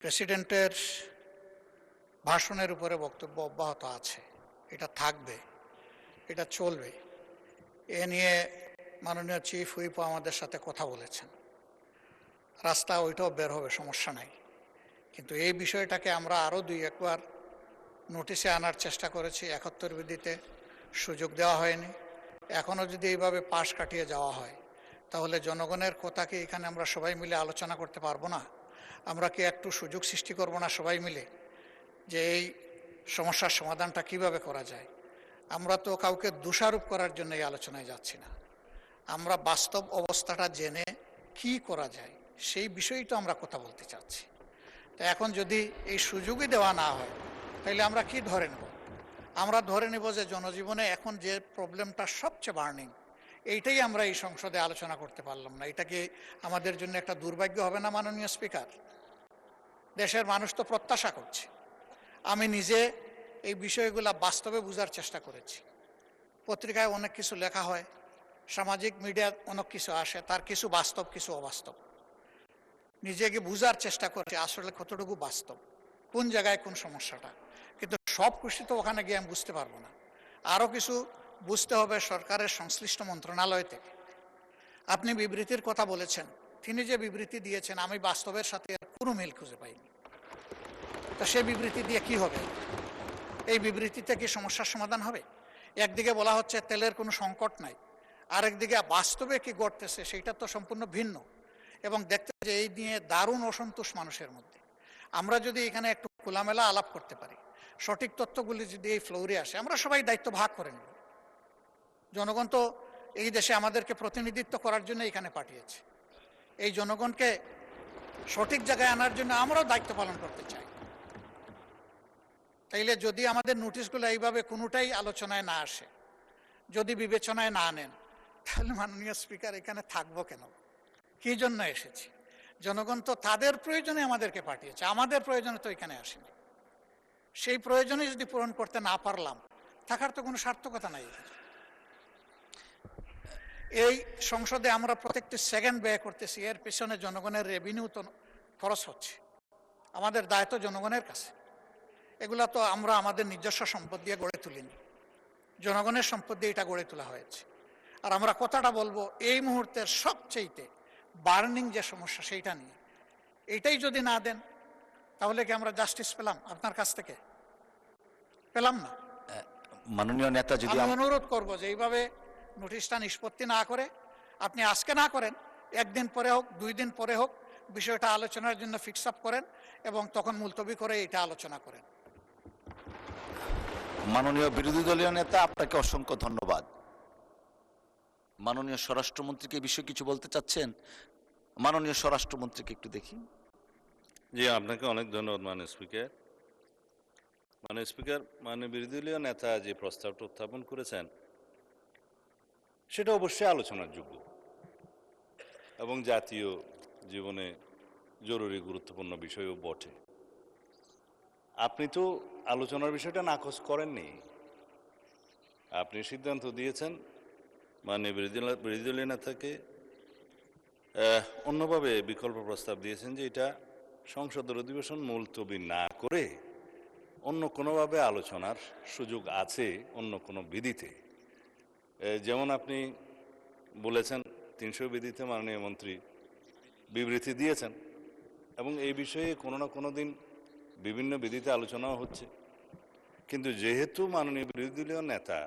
প্রেসিডেন্টের ভাষণের উপরে বক্তব্য অব্যাহত আছে, এটা থাকবে, এটা চলবে। এ নিয়ে মাননীয় চিফ হুইপও আমাদের সাথে কথা বলেছেন। রাস্তা ওইটাও বের হবে, সমস্যা নাই। কিন্তু এই বিষয়টাকে আমরা আরও দুই একবার নোটিশে আনার চেষ্টা করেছি, 71 বিধিতে সুযোগ দেওয়া হয়নি। এখনও যদি এইভাবে পাশ কাটিয়ে যাওয়া হয় তাহলে জনগণের কথাকে এখানে আমরা সবাই মিলে আলোচনা করতে পারবো না? আমরা কি একটু সুযোগ সৃষ্টি করব না সবাই মিলে, যে এই সমস্যার সমাধানটা কিভাবে করা যায়? আমরা তো কাউকে দোষারোপ করার জন্য এই আলোচনায় যাচ্ছি না, আমরা বাস্তব অবস্থাটা জেনে কি করা যায় সেই বিষয়টা আমরা কথা বলতে চাচ্ছি। তো এখন যদি এই সুযোগই দেওয়া না হয় তাহলে আমরা কি ধরে নেব? আমরা ধরে নেব যে জনজীবনে এখন যে প্রবলেমটা সবচেয়ে বার্নিং, এইটাই আমরা এই সংসদে আলোচনা করতে পারলাম না। এটা কি আমাদের জন্য একটা দুর্ভাগ্য হবে না মাননীয় স্পিকার? দেশের মানুষ তো প্রত্যাশা করছে। আমি নিজে এই বিষয়গুলো বাস্তবে বোঝার চেষ্টা করেছি। পত্রিকায় অনেক কিছু লেখা হয়, সামাজিক মিডিয়ায় অনেক কিছু আসে, তার কিছু বাস্তব কিছু অবাস্তব। নিজেকে বোঝার চেষ্টা করছি আসলে কতটুকু বাস্তব, কোন জায়গায় কোন সমস্যাটা। কিন্তু সব কিছু তো ওখানে গিয়ে আমি বুঝতে পারবো না। আরও কিছু বুঝতে হবে সরকারের সংশ্লিষ্ট মন্ত্রণালয় থেকে। আপনি বিবৃতির কথা বলেছেন, তিনি যে বিবৃতি দিয়েছেন আমি বাস্তবের সাথে কোনো মিল খুঁজে পাইনি। তো সে বিবৃতি দিয়ে কি হবে? এই বিবৃতিতে কি সমস্যার সমাধান হবে? একদিকে বলা হচ্ছে তেলের কোনো সংকট নাই, আরেকদিকে বাস্তবে কি ঘটতেছে সেটা তো সম্পূর্ণ ভিন্ন। এবং দেখতে যে এই নিয়ে দারুণ অসন্তোষ মানুষের মধ্যে। আমরা যদি এখানে একটু খোলামেলা আলাপ করতে পারি, সঠিক তথ্যগুলি যদি এই ফ্লোরে আসে, আমরা সবাই দায়িত্ব ভাগ করে নেব। জনগণ তো এই দেশে আমাদেরকে প্রতিনিধিত্ব করার জন্য এখানে পাঠিয়েছে। এই জনগণকে সঠিক জায়গায় আনার জন্য আমরাও দায়িত্ব পালন করতে চাই। তাইলে যদি আমাদের নোটিশগুলো এইভাবে কোনোটাই আলোচনায় না আসে, যদি বিবেচনায় না নেন, তাহলে মাননীয় স্পিকার এখানে থাকবো কেন? কী জন্য এসেছি? জনগণ তো তাদের প্রয়োজনে আমাদেরকে পাঠিয়েছে, আমাদের প্রয়োজনে তো এখানে আসেনি। সেই প্রয়োজনে যদি পূরণ করতে না পারলাম, থাকার তো কোনো সার্থকতা নাই। এই সংসদে আমরা প্রত্যেকটি সেকেন্ড ব্যয় করতেছি, এর পেছনে জনগণের রেভিনিউ তো খরচ হচ্ছে। আমাদের দায়িত্ব জনগণের কাছে। এগুলা তো আমরা আমাদের নিজস্ব সম্পদ দিয়ে গড়ে তুলিনি, জনগণের সম্পদ দিয়ে এটা গড়ে তোলা হয়েছে। আর আমরা কথাটা বলবো এই মুহূর্তের সবচেয়ে বার্নিং যে সমস্যা সেইটা নিয়ে। এইটাই যদি না দেন তাহলে কি আমরা জাস্টিস পেলাম আপনার কাছ থেকে? পেলাম না। মাননীয় নেতা, যদি আমি অনুরোধ করবো যে এইভাবে নোটিশটা নিষ্পত্তি না করে আপনি আজকে না করেন, একদিন পরে হোক, 2 দিন পরে হোক, বিষয়টা আলোচনার জন্য ফিক্স আপ করেন এবং তখন মুলতবি করে এটা আলোচনা করেন। মাননীয় বিরোধী দলীয় নেতা, আপনাকে অসংখ্য ধন্যবাদ। মাননীয় স্বরাষ্ট্রমন্ত্রীকে এই বিষয়ে কিছু বলতে চাচ্ছেন? মাননীয় স্বরাষ্ট্রমন্ত্রীকে একটু দেখি। জি, আপনাকে অনেক ধন্যবাদ মাননীয় স্পিকার। মাননীয় স্পিকার, মাননীয় বিরোধী দলীয় নেতা যে প্রস্তাবটা উত্থাপন করেছেন সেটা অবশ্যই আলোচনার যোগ্য এবং জাতীয় জীবনে জরুরি গুরুত্বপূর্ণ বিষয়ও বটে। আপনি তো আলোচনার বিষয়টা নাকচ করেননি, আপনি সিদ্ধান্ত দিয়েছেন মাননীয় বিরোধী দলীয় নেতাকে অন্যভাবে বিকল্প প্রস্তাব দিয়েছেন যে এটা সংসদের অধিবেশন মুলতবি না করে অন্য কোনোভাবে আলোচনার সুযোগ আছে, অন্য কোনো বিধিতে। যেমন আপনি বলেছেন 300 বিধিতে মাননীয় মন্ত্রী বিবৃতি দিয়েছেন এবং এই বিষয়ে কোনো না কোনো দিন বিভিন্ন বিধিতে আলোচনাও হচ্ছে। কিন্তু যেহেতু মাননীয় বিরোধী দলীয় নেতা